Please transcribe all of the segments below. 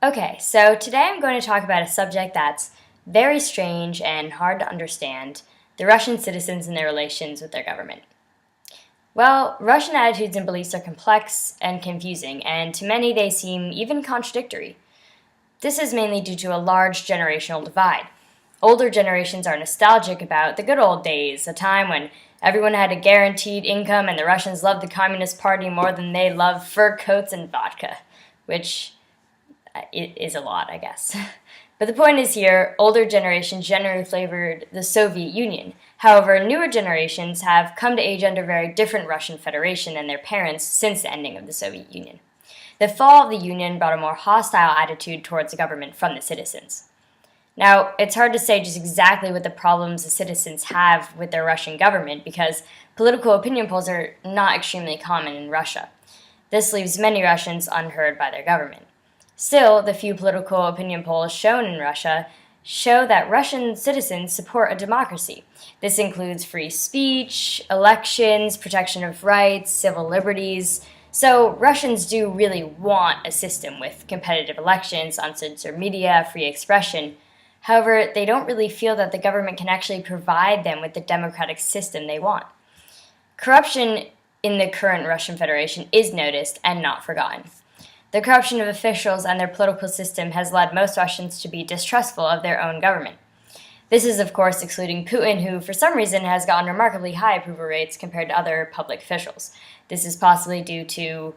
Okay, so today I'm going to talk about a subject that's very strange and hard to understand: the Russian citizens and their relations with their government. Well, Russian attitudes and beliefs are complex and confusing, and to many they seem even contradictory. This is mainly due to a large generational divide. Older generations are nostalgic about the good old days, a time when everyone had a guaranteed income and the Russians loved the Communist Party more than they loved fur coats and vodka, which it is a lot, I guess. But the point is here, older generations generally favored the Soviet Union. However, newer generations have come to age under a very different Russian Federation than their parents since the ending of the Soviet Union. The fall of the Union brought a more hostile attitude towards the government from the citizens. Now, it's hard to say just exactly what the problems the citizens have with their Russian government because political opinion polls are not extremely common in Russia. This leaves many Russians unheard by their government. Still, the few political opinion polls shown in Russia show that Russian citizens support a democracy. This includes free speech, elections, protection of rights, civil liberties. So Russians do really want a system with competitive elections, uncensored media, free expression. However, they don't really feel that the government can actually provide them with the democratic system they want. Corruption in the current Russian Federation is noticed and not forgotten. The corruption of officials and their political system has led most Russians to be distrustful of their own government. This is, of course, excluding Putin, who for some reason has gotten remarkably high approval rates compared to other public officials. This is possibly due to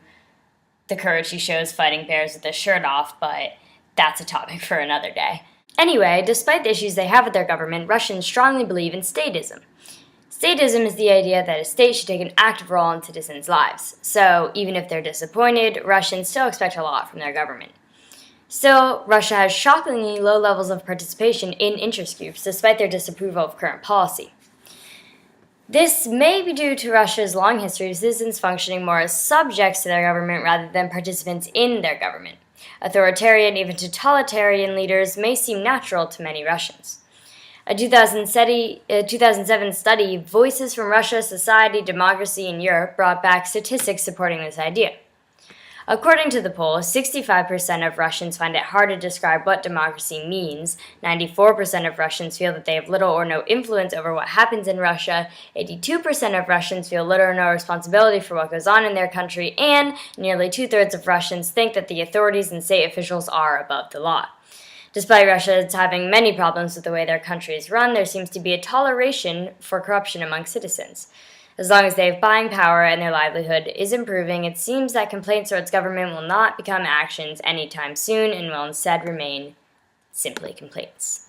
the courage he shows fighting bears with his shirt off, but that's a topic for another day. Anyway, despite the issues they have with their government, Russians strongly believe in statism. Statism is the idea that a state should take an active role in citizens' lives. So, even if they're disappointed, Russians still expect a lot from their government. Still, Russia has shockingly low levels of participation in interest groups, despite their disapproval of current policy. This may be due to Russia's long history of citizens functioning more as subjects to their government rather than participants in their government. Authoritarian, even totalitarian leaders may seem natural to many Russians. A 2007 study, Voices from Russia, Society, Democracy in Europe, brought back statistics supporting this idea. According to the poll, 65% of Russians find it hard to describe what democracy means, 94% of Russians feel that they have little or no influence over what happens in Russia, 82% of Russians feel little or no responsibility for what goes on in their country, and nearly two-thirds of Russians think that the authorities and state officials are above the law. Despite Russia having many problems with the way their country is run, there seems to be a toleration for corruption among citizens. As long as they have buying power and their livelihood is improving, it seems that complaints towards government will not become actions anytime soon and will instead remain simply complaints.